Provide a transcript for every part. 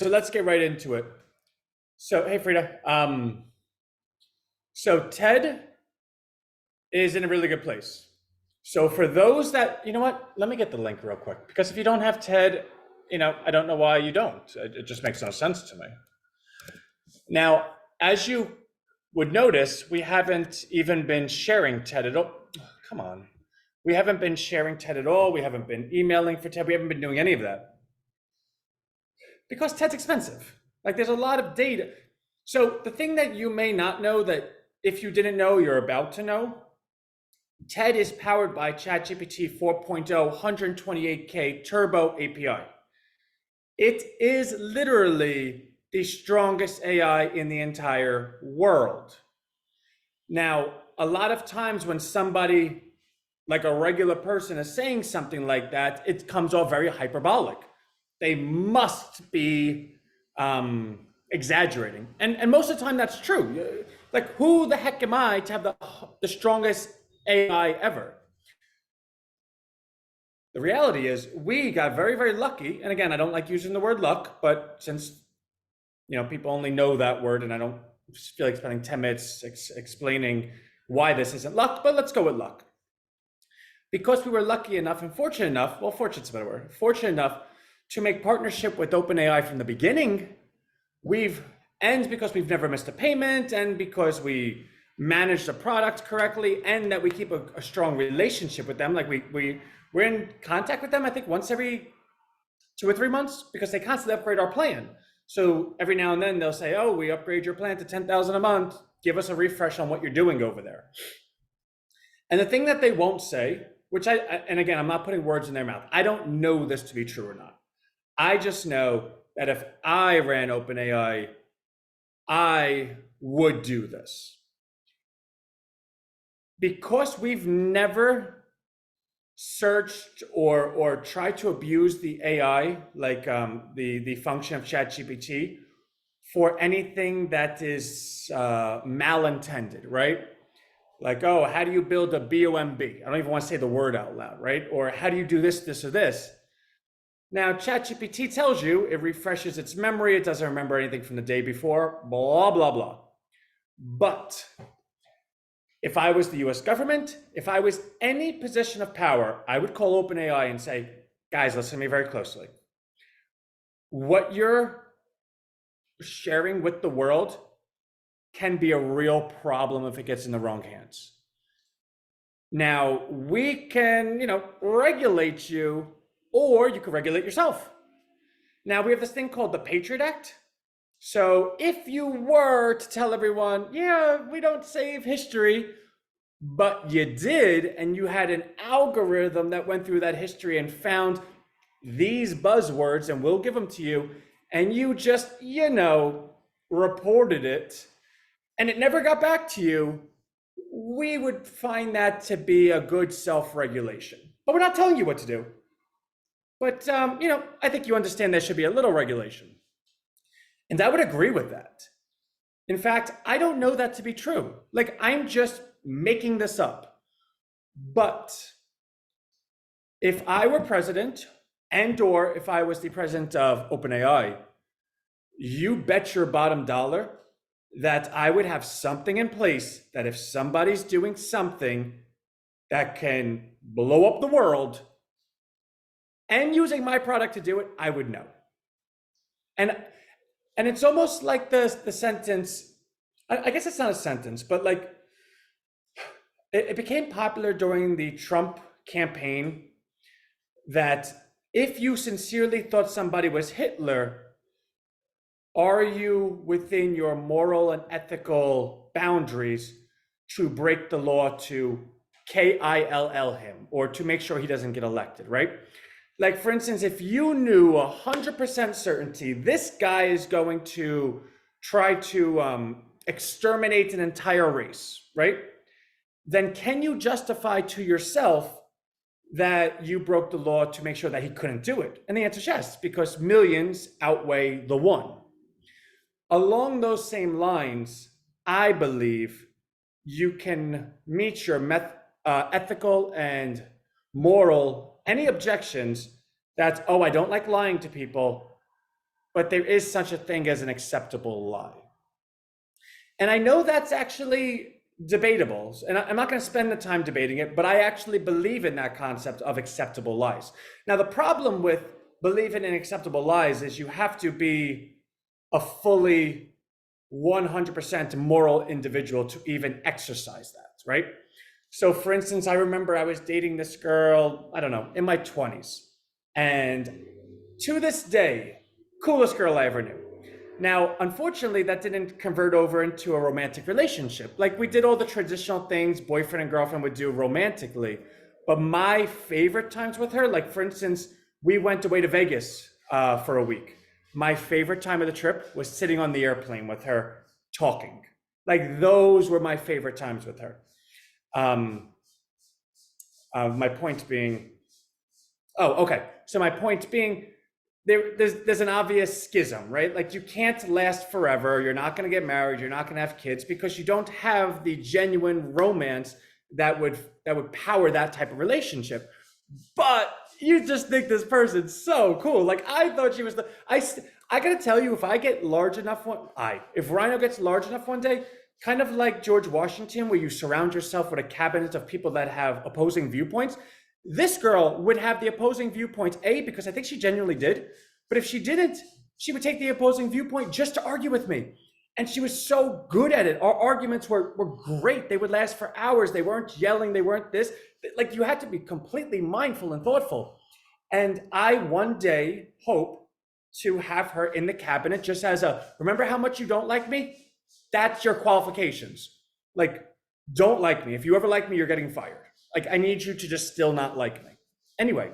So let's get right into it. So, hey, Frida. So TED is in a really good place. So for those that, you know what, let me get the link real quick because if you don't have TED, I don't know why you don't. It just makes no sense to me. Now, as you would notice, we haven't even been sharing TED at all. Come on. We haven't been sharing TED at all. We haven't been emailing for TED. We haven't been doing any of that because TED's expensive. Like there's a lot of data. So the thing that you may not know that if you didn't know, you're about to know, TED is powered by ChatGPT 4.0 128K Turbo API. It is literally the strongest AI in the entire world. Now, a lot of times when somebody, like a regular person, is saying something like that, it comes off very hyperbolic. They must be exaggerating. And most of the time that's true. Like, who the heck am I to have the strongest AI ever? The reality is we got very, very lucky. And again, I don't like using the word luck, but since people only know that word and I don't feel like spending 10 minutes explaining why this isn't luck, but let's go with luck. Because we were lucky enough and fortunate enough, well, fortunate's a better word, fortunate enough to make partnership with OpenAI from the beginning, and because we've never missed a payment, and because we manage the product correctly, and that we keep a strong relationship with them, like we're in contact with them, I think once every 2 or 3 months, because they constantly upgrade our plan. So every now and then they'll say, oh, we upgrade your plan to 10,000 a month, give us a refresh on what you're doing over there. And the thing that they won't say, which and again, I'm not putting words in their mouth, I don't know this to be true or not. I just know that if I ran OpenAI, I would do this. Because we've never searched or tried to abuse the AI, like the function of ChatGPT, for anything that is malintended, right? Like, oh, how do you build a BOMB? I don't even want to say the word out loud, right? Or how do you do this, this, or this? Now, ChatGPT tells you it refreshes its memory. It doesn't remember anything from the day before, blah, blah, blah. But if I was the US government, if I was any position of power, I would call OpenAI and say, guys, listen to me very closely. What you're sharing with the world can be a real problem if it gets in the wrong hands. Now, we can, regulate you, or you can regulate yourself. Now, we have this thing called the Patriot Act. So if you were to tell everyone, yeah, we don't save history, but you did, and you had an algorithm that went through that history and found these buzzwords, and we'll give them to you, and you just, reported it, and it never got back to you, we would find that to be a good self-regulation. But we're not telling you what to do. But, I think you understand there should be a little regulation. And I would agree with that. In fact, I don't know that to be true. Like, I'm just making this up. But if I were president or if I was the president of OpenAI, you bet your bottom dollar that I would have something in place that if somebody's doing something that can blow up the world and using my product to do it, I would know. And it's almost like the sentence, I guess it's not a sentence, but like it became popular during the Trump campaign that if you sincerely thought somebody was Hitler, are you within your moral and ethical boundaries to break the law to kill him or to make sure he doesn't get elected, right? Like, for instance, if you knew 100% certainty this guy is going to try to exterminate an entire race, right? Then can you justify to yourself that you broke the law to make sure that he couldn't do it? And the answer is yes, because millions outweigh the one. Along those same lines, I believe you can meet your ethical and moral, any objections that, oh, I don't like lying to people, but there is such a thing as an acceptable lie. And I know that's actually debatable, and I'm not going to spend the time debating it, but I actually believe in that concept of acceptable lies. Now, the problem with believing in acceptable lies is you have to be a fully 100% moral individual to even exercise that, right? So, for instance, I remember I was dating this girl, I don't know, in my 20s. And to this day, coolest girl I ever knew. Now, unfortunately, that didn't convert over into a romantic relationship. Like, we did all the traditional things boyfriend and girlfriend would do romantically. But my favorite times with her, like, for instance, we went away to Vegas for a week. My favorite time of the trip was sitting on the airplane with her talking. Like, those were my favorite times with her. My point being, So my point being, there's an obvious schism, right? Like, you can't last forever. You're not going to get married. You're not going to have kids because you don't have the genuine romance that would power that type of relationship. But you just think this person's so cool. Like, I thought she was I gotta tell you, if I get large enough if RHINO gets large enough one day, kind of like George Washington, where you surround yourself with a cabinet of people that have opposing viewpoints, this girl would have the opposing viewpoint, because I think she genuinely did. But if she didn't, she would take the opposing viewpoint just to argue with me. And she was so good at it. Our arguments were great. They would last for hours. They weren't yelling. They weren't this. Like, you had to be completely mindful and thoughtful. And I one day hope to have her in the cabinet just as remember how much you don't like me? That's your qualifications. Like, don't like me. If you ever like me, you're getting fired. Like, I need you to just still not like me. Anyway,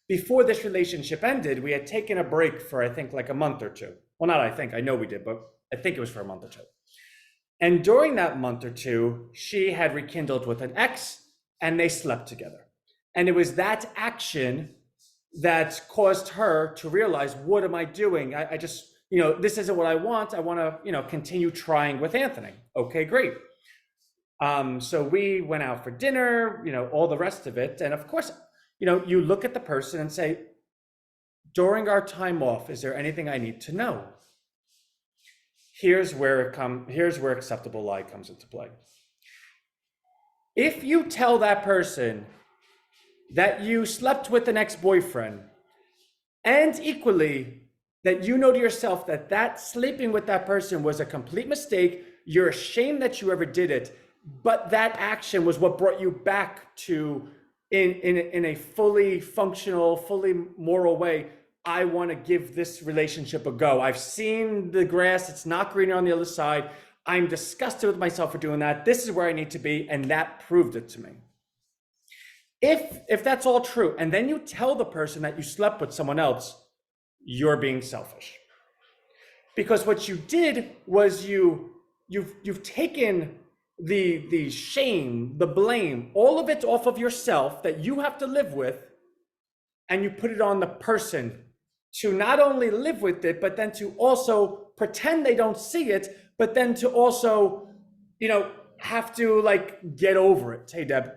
before this relationship ended, we had taken a break for, I think, like a month or two. Well, not I think, I know we did, but I think it was for a month or two. And during that month or two, she had rekindled with an ex and they slept together. And it was that action that caused her to realize, what am I doing? I just, this isn't what I want. I want to, continue trying with Anthony. Okay, great. So we went out for dinner, all the rest of it. And of course, you look at the person and say, during our time off, is there anything I need to know? Here's where acceptable lie comes into play. If you tell that person that you slept with an ex-boyfriend, and equally that you know to yourself that sleeping with that person was a complete mistake, you're ashamed that you ever did it, but that action was what brought you back to, in a fully functional, fully moral way, I want to give this relationship a go. I've seen the grass, it's not greener on the other side. I'm disgusted with myself for doing that. This is where I need to be, and that proved it to me. If that's all true, and then you tell the person that you slept with someone else, you're being selfish. Because what you did was you've taken the shame, the blame, all of it off of yourself that you have to live with, and you put it on the person to not only live with it, but then to also pretend they don't see it, but then to also, have to like get over it. Hey, Deb.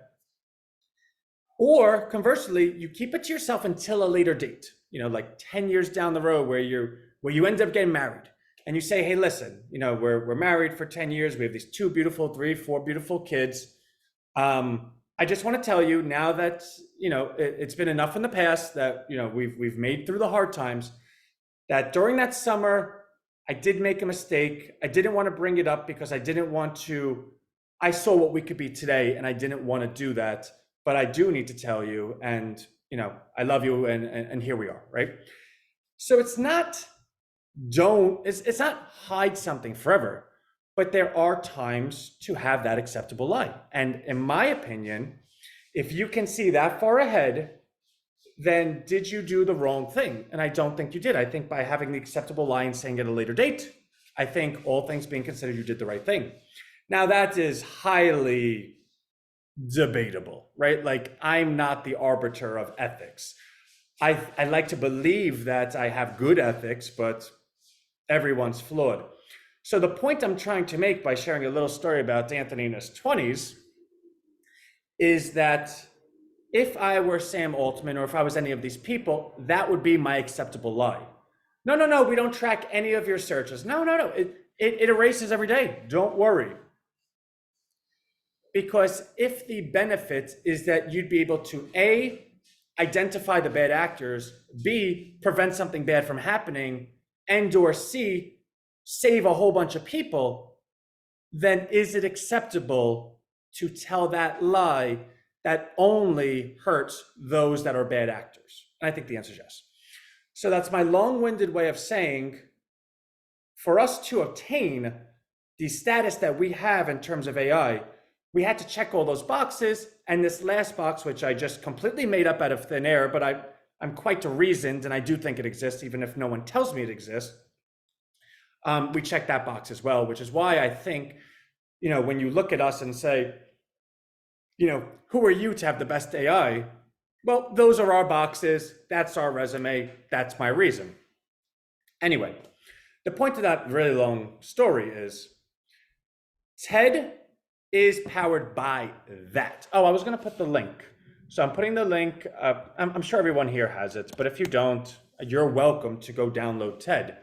Or conversely, you keep it to yourself until a later date, like 10 years down the road where you end up getting married. And you say, hey, listen, we're married for 10 years. We have these 4 beautiful kids. I just want to tell you now that, it's been enough in the past that, we've made through the hard times, that during that summer, I did make a mistake. I didn't want to bring it up because I saw what we could be today and I didn't want to do that. But I do need to tell you, and, I love you and here we are, right? So it's not hide something forever, but there are times to have that acceptable lie. And in my opinion, if you can see that far ahead, then did you do the wrong thing? And I don't think you did. I think by having the acceptable lie and saying at a later date, I think all things being considered, you did the right thing. Now that is highly debatable, right? Like, I'm not the arbiter of ethics. I like to believe that I have good ethics, but everyone's flawed. So the point I'm trying to make by sharing a little story about Anthony in his 20s is that if I were Sam Altman, or if I was any of these people, that would be my acceptable lie. No, no, no, we don't track any of your searches. No, no, no. It erases every day. Don't worry. Because if the benefit is that you'd be able to A, identify the bad actors, B, prevent something bad from happening, and or C, save a whole bunch of people, then is it acceptable to tell that lie that only hurts those that are bad actors? And I think the answer is yes. So that's my long-winded way of saying, for us to obtain the status that we have in terms of AI, we had to check all those boxes. And this last box, which I just completely made up out of thin air, but I'm quite reasoned and I do think it exists, even if no one tells me it exists. We check that box as well, which is why I think, when you look at us and say, who are you to have the best AI? Well, those are our boxes. That's our resume. That's my reason. Anyway, the point of that really long story is TED is powered by that. Oh, I was going to put the link. So I'm putting the link. I'm sure everyone here has it, but if you don't, you're welcome to go download TED.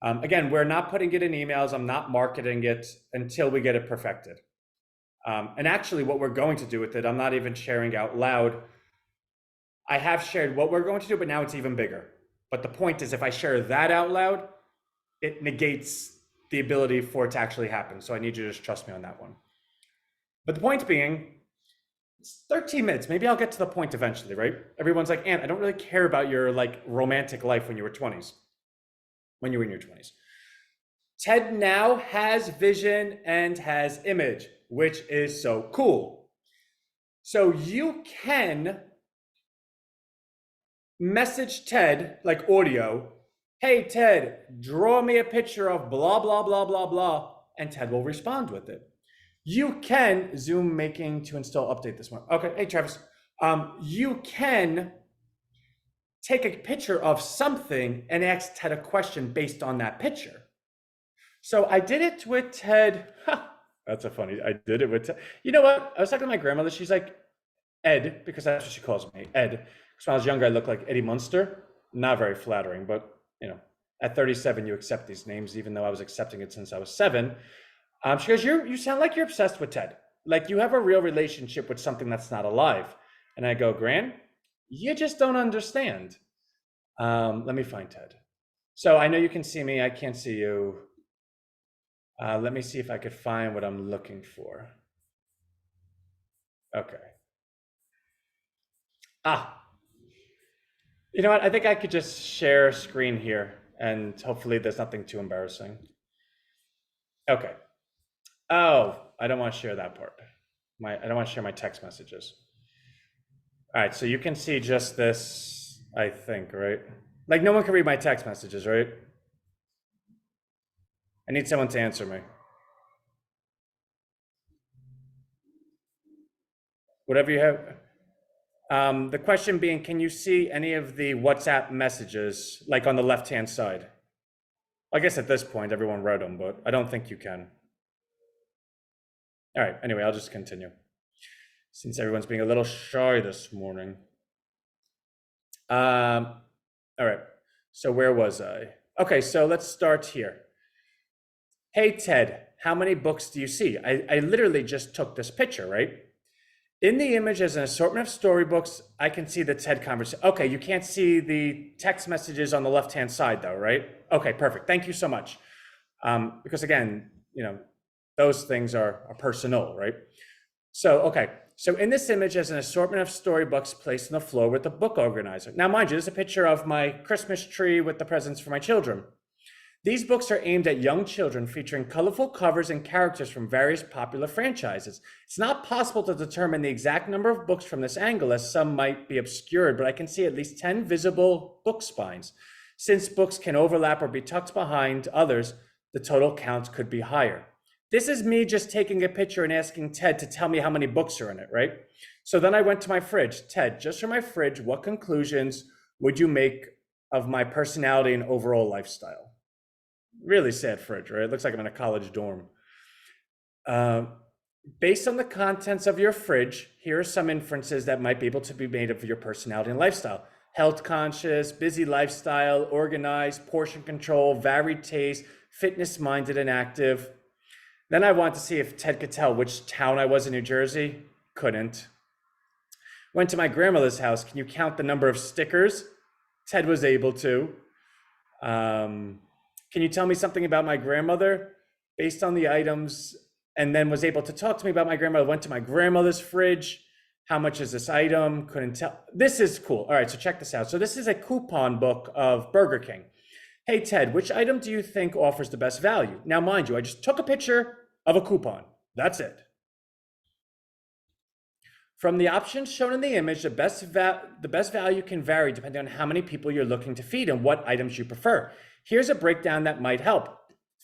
Again, we're not putting it in emails. I'm not marketing it until we get it perfected. And actually what we're going to do with it, I'm not even sharing out loud. I have shared what we're going to do, but now it's even bigger. But the point is, if I share that out loud, it negates the ability for it to actually happen. So I need you to just trust me on that one. But the point being, it's 13 minutes. Maybe I'll get to the point eventually, right? Everyone's like, Ant, I don't really care about your romantic life when you were 20s, when you were in your 20s. TED now has vision and has image, which is so cool. So you can message TED, like audio, hey, Ted, draw me a picture of blah, blah, blah, blah, blah, and TED will respond with it. You can, Zoom making to install update this one. Okay, hey, Travis. You can take a picture of something and ask TED a question based on that picture. So I did it with TED. That's so funny. I did it with TED. You know what? I was talking to my grandmother. She's like, Ed, because that's what she calls me, Ed. Because when I was younger, I looked like Eddie Munster. Not very flattering, but at 37, you accept these names, even though I was accepting it since I was 7. She goes, you sound like you're obsessed with TED. Like you have a real relationship with something that's not alive. And I go, Gran, you just don't understand. Let me find TED. So I know you can see me. I can't see you. Let me see if I could find what I'm looking for. Okay. You know what? I think I could just share screen here and hopefully there's nothing too embarrassing. Okay. Oh, I don't want to share that part. I don't want to share my text messages. All right, so you can see just this, I think, right? Like no one can read my text messages, right? I need someone to answer me. Whatever you have. The question being, can you see any of the WhatsApp messages, like on the left-hand side? I guess at this point, everyone read them, but I don't think you can. All right, anyway, I'll just continue. Since everyone's being a little shy this morning. All right, so where was I? Okay, so let's start here. Hey, Ted, how many books do you see? I literally just took this picture, right? In the image as an assortment of storybooks, I can see the TED conversation. Okay, you can't see the text messages on the left-hand side though, right? Okay, perfect. Thank you so much. Because again, those things are personal, right? So, okay. So in this image as an assortment of storybooks placed on the floor with the book organizer. Now, mind you, this is a picture of my Christmas tree with the presents for my children. These books are aimed at young children featuring colorful covers and characters from various popular franchises. It's not possible to determine the exact number of books from this angle, as some might be obscured, but I can see at least 10 visible book spines. Since books can overlap or be tucked behind others, the total count could be higher. This is me just taking a picture and asking Ted to tell me how many books are in it, right? So then I went to my fridge. Ted, just from my fridge, what conclusions would you make of my personality and overall lifestyle? Really sad fridge, right? It looks like I'm in a college dorm. Based on the contents of your fridge, here are some inferences that might be able to be made of your personality and lifestyle. health conscious, busy lifestyle, organized, portion control, varied taste, fitness minded, and active. Then I want to see if Ted could tell which town I was in New Jersey. Couldn't. Went to my grandmother's house. Can you count the number of stickers? Ted was able to. Can you tell me something about my grandmother based on the items? And then was able to talk to me about my grandmother. Went to my grandmother's fridge. How much is this item? Couldn't tell. This is cool. All right, so check this out. So this is a coupon book of Burger King. Hey, Ted, which item do you think offers the best value? Now, mind you, I just took a picture of a coupon. That's it. From the options shown in the image, the best value can vary depending on how many people you're looking to feed and what items you prefer. Here's a breakdown that might help.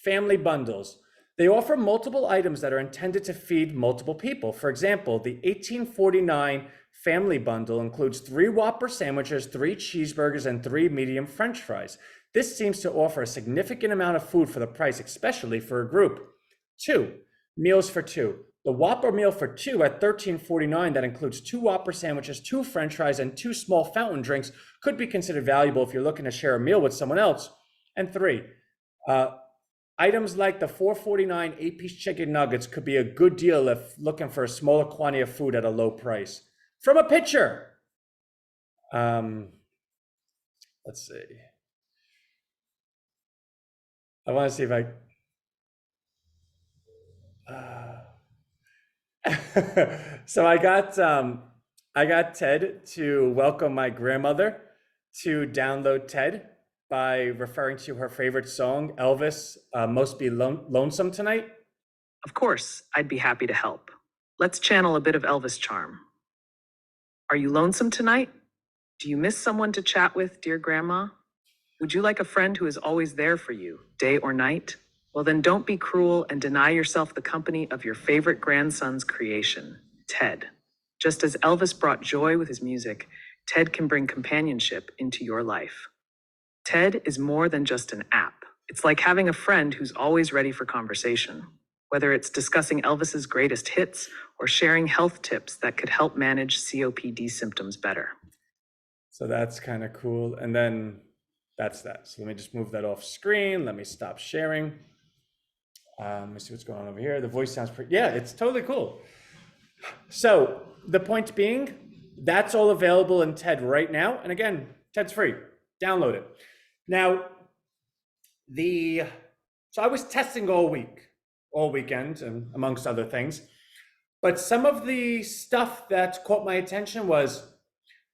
Family bundles. They offer multiple items that are intended to feed multiple people. For example, the $18.49 family bundle includes 3 Whopper sandwiches, 3 cheeseburgers, and 3 medium French fries. This seems to offer a significant amount of food for the price, especially for a group. 2, meals for 2. The Whopper meal for 2 at $13.49 that includes 2 Whopper sandwiches, 2 French fries, and 2 small fountain drinks could be considered valuable if you're looking to share a meal with someone else. And 3, items like the $4.49 8-piece chicken nuggets could be a good deal if looking for a smaller quantity of food at a low price. From a picture. Let's see. I want to see if so I got Ted to welcome my grandmother to download Ted by referring to her favorite song, Elvis, Must Be Lonesome Tonight. Of course, I'd be happy to help. Let's channel a bit of Elvis charm. Are you lonesome tonight? Do you miss someone to chat with, dear Grandma? Would you like a friend who is always there for you, day or night? Well, then don't be cruel and deny yourself the company of your favorite grandson's creation, Ted. Just as Elvis brought joy with his music, Ted can bring companionship into your life. Ted is more than just an app. It's like having a friend who's always ready for conversation, whether it's discussing Elvis's greatest hits or sharing health tips that could help manage COPD symptoms better. So that's kind of cool. And then that's that. So let me just move that off screen. Let me stop sharing. Let me see what's going on over here. The voice sounds pretty, yeah, it's totally cool. So the point being, that's all available in TED right now. And again, TED's free. Download it. Now, so I was testing all weekend, and amongst other things. But some of the stuff that caught my attention was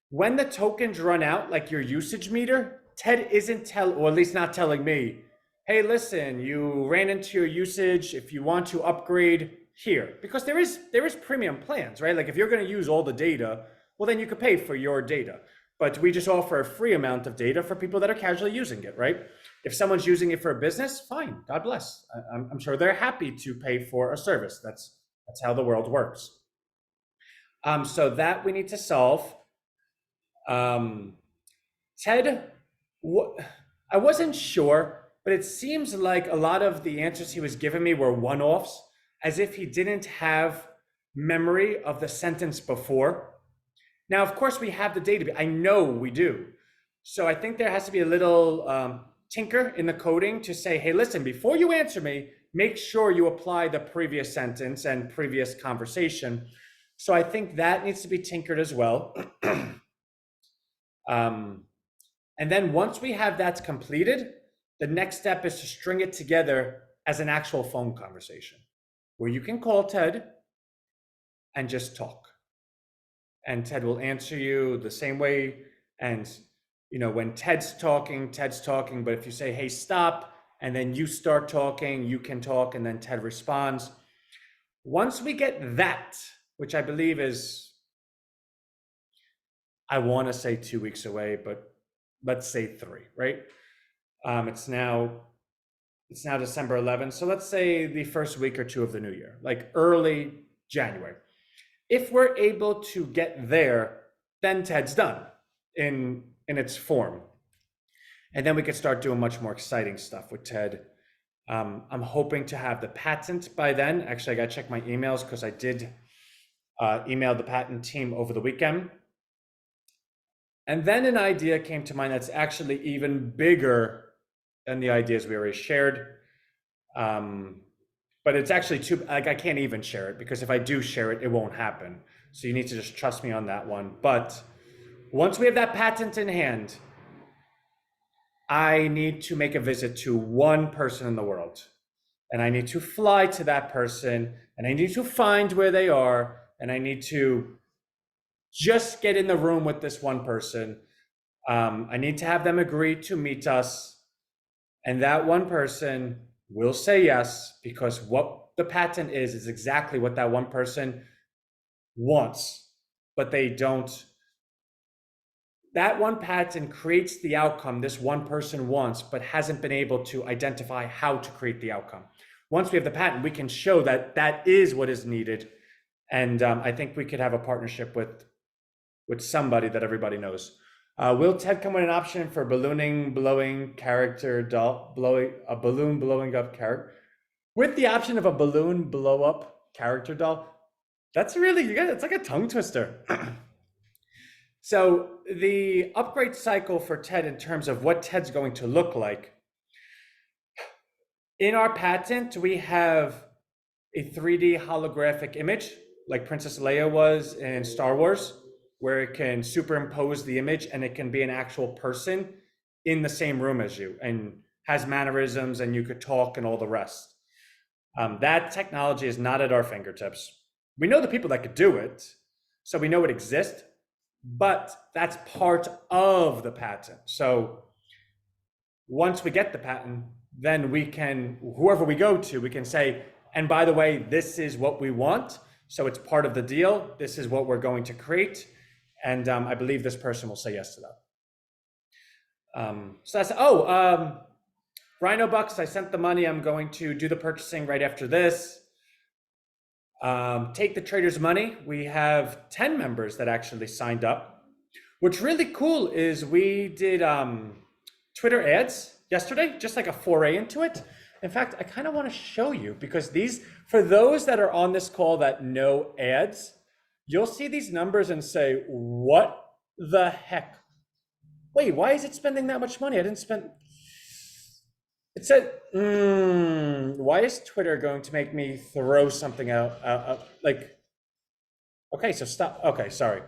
when the tokens run out, like your usage meter, TED isn't or at least not telling me, hey, listen, you ran into your usage. If you want to upgrade here, because there is premium plans, right? Like if you're going to use all the data, well, then you could pay for your data. But we just offer a free amount of data for people that are casually using it, right? If someone's using it for a business, fine, God bless. I'm sure they're happy to pay for a service. That's how the world works. So that we need to solve. Ted, I wasn't sure, but it seems like a lot of the answers he was giving me were one-offs, as if he didn't have memory of the sentence before. Now, of course, we have the data. I know we do. So I think there has to be a little tinker in the coding to say, hey, listen, before you answer me, make sure you apply the previous sentence and previous conversation. So I think that needs to be tinkered as well. And then once we have that completed, the next step is to string it together as an actual phone conversation where you can call Ted and just talk. And Ted will answer you the same way. And, when Ted's talking, but if you say, hey, stop, and then you start talking, you can talk, and then Ted responds. Once we get that, which I believe is, I want to say 2 weeks away, but let's say 3, right? It's now December 11th. So let's say the first week or 2 of the new year, like early January. If we're able to get there, then TED's done in its form. And then we could start doing much more exciting stuff with TED. I'm hoping to have the patent by then. Actually, I got to check my emails because I did email the patent team over the weekend. And then an idea came to mind that's actually even bigger than the ideas we already shared. But it's actually too, like, I can't even share it because if I do share it, it won't happen. So you need to just trust me on that one. But once we have that patent in hand, I need to make a visit to one person in the world. And I need to fly to that person and I need to find where they are. And I need to just get in the room with this one person. I need to have them agree to meet us. And that one person will say yes, because what the patent is exactly what that one person wants, but they don't. That one patent creates the outcome this one person wants, but hasn't been able to identify how to create the outcome. Once we have the patent, we can show that that is what is needed. And I think we could have a partnership with somebody that everybody knows. Will Ted come with an option for blowing character doll, a balloon blowing up character? With the option of a balloon blow up character doll? That's really, it's like a tongue twister. So the upgrade cycle for Ted in terms of what Ted's going to look like, in our patent, we have a 3D holographic image like Princess Leia was in Star Wars, where it can superimpose the image and it can be an actual person in the same room as you and has mannerisms and you could talk and all the rest. That technology is not at our fingertips. We know the people that could do it, so we know it exists, but that's part of the patent. So once we get the patent, then we can, whoever we go to, we can say, and by the way, this is what we want. So it's part of the deal. This is what we're going to create. And I believe this person will say yes to that. So that's, RHINO Bucks, I sent the money. I'm going to do the purchasing right after this. Take the Trader's Money. We have 10 members that actually signed up. What's really cool is we did Twitter ads yesterday, just like a foray into it. In fact, I kind of want to show you because these, for those that are on this call that know ads, you'll see these numbers and say, what the heck? Wait, why is it spending that much money? I didn't spend. It said, why is Twitter going to make me throw something out? Like, okay, so stop. Okay, sorry.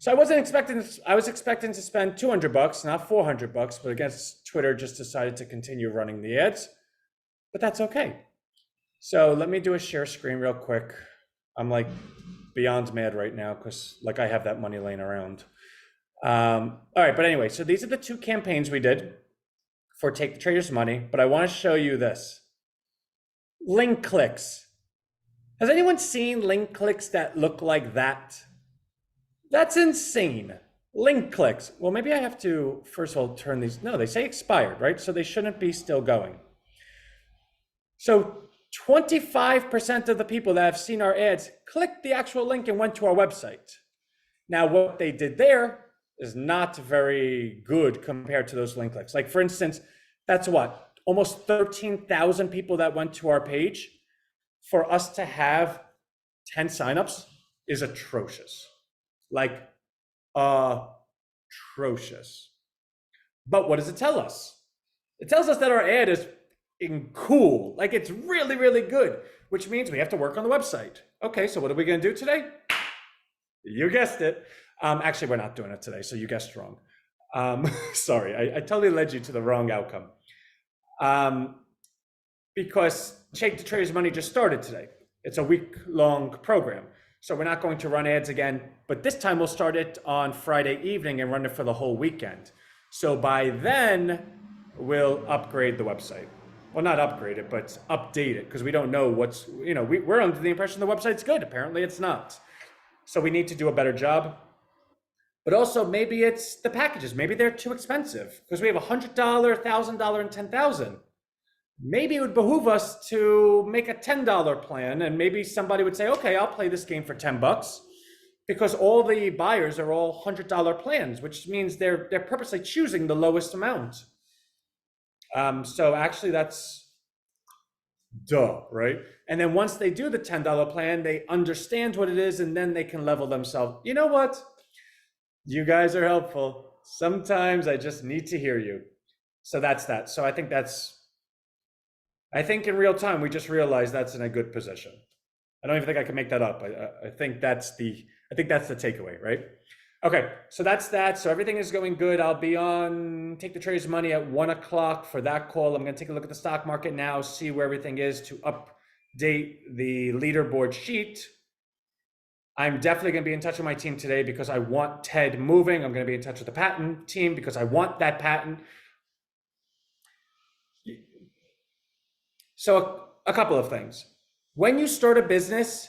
So I wasn't expecting this. I was expecting to spend 200 bucks, not 400 bucks, but I guess Twitter just decided to continue running the ads, but that's okay. So let me do a share screen real quick. I'm like beyond mad right now because like I have that money laying around. All right, but anyway, so these are the two campaigns we did for Take the Trader's Money, but I want to show you this. Link clicks. Has anyone seen link clicks that look like that? That's insane. Link clicks. Well, maybe I have to, first of all, turn these. No, they say expired, right? So they shouldn't be still going. So 25% of the people that have seen our ads clicked the actual link and went to our website. Now, what they did there is not very good compared to those link clicks. Like, for instance, that's what? Almost 13,000 people that went to our page. For us to have 10 signups is atrocious. Like, atrocious. But what does it tell us? It tells us that our ad is cool. Like, it's really, really good, which means we have to work on the website. Okay, so what are we going to do today? You guessed it. Actually, we're not doing it today, so you guessed wrong. Sorry, I totally led you to the wrong outcome. Because Take the Trader's Money just started today. It's a week-long program. So we're not going to run ads again, but this time we'll start it on Friday evening and run it for the whole weekend. So by then, we'll upgrade the website. Well, not upgrade it, but update it, because we don't know what's, we're under the impression the website's good. Apparently it's not. So we need to do a better job. But also maybe it's the packages. Maybe they're too expensive because we have $100, $1,000, and $10,000. Maybe it would behoove us to make a $10 plan, and maybe somebody would say, okay, I'll play this game for 10 bucks because all the buyers are all $100 plans, which means they're purposely choosing the lowest amount. So actually that's duh, right? And then once they do the $10 plan, they understand what it is, and then they can level themselves. You know what? You guys are helpful. Sometimes I just need to hear you. So that's that. So I think in real time, we just realized that's in a good position. I don't even think I can make that up. I think I think that's the takeaway, right? Okay, so that's that. So everything is going good. I'll be on Take the Trader's Money at 1 o'clock for that call. I'm going to take a look at the stock market now, see where everything is to update the leaderboard sheet. I'm definitely going to be in touch with my team today because I want Ted moving. I'm going to be in touch with the patent team because I want that patent. So a couple of things. When you start a business,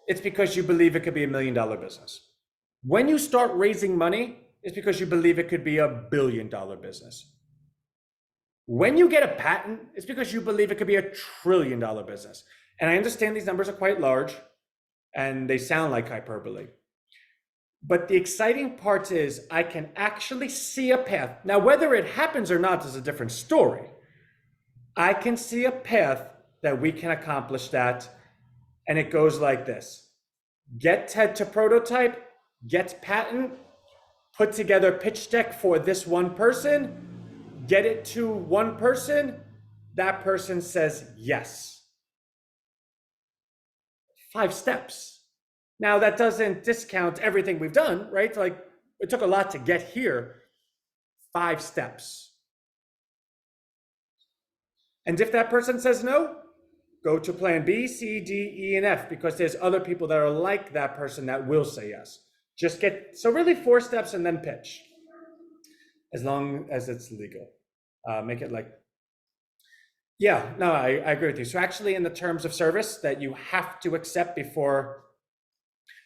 it's because you believe it could be $1 million business. When you start raising money, it's because you believe it could be $1 billion business. When you get a patent, it's because you believe it could be $1 trillion business. And I understand these numbers are quite large and they sound like hyperbole. But the exciting part is I can actually see a path. Now, whether it happens or not is a different story. I can see a path that we can accomplish that. And it goes like this. Get TED to prototype, get patent, put together a pitch deck for this one person, get it to one person, that person says yes. 5 steps. Now that doesn't discount everything we've done, right? Like it took a lot to get here. 5 steps. And if that person says no, go to plan B, C, D, E, and F because there's other people that are like that person that will say yes. Just so really 4 steps and then pitch. As long as it's legal. Make it like, yeah, no, I agree with you. So actually in the terms of service that you have to accept before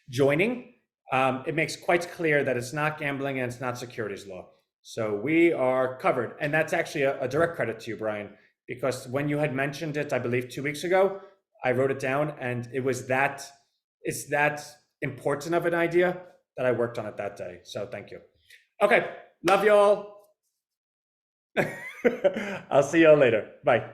joining, it makes quite clear that it's not gambling and it's not securities law. So we are covered. And that's actually a direct credit to you, Brian, because when you had mentioned it, I believe 2 weeks ago, I wrote it down and it's that important of an idea that I worked on it that day. So thank you. Okay, love you all. I'll see y'all later. Bye.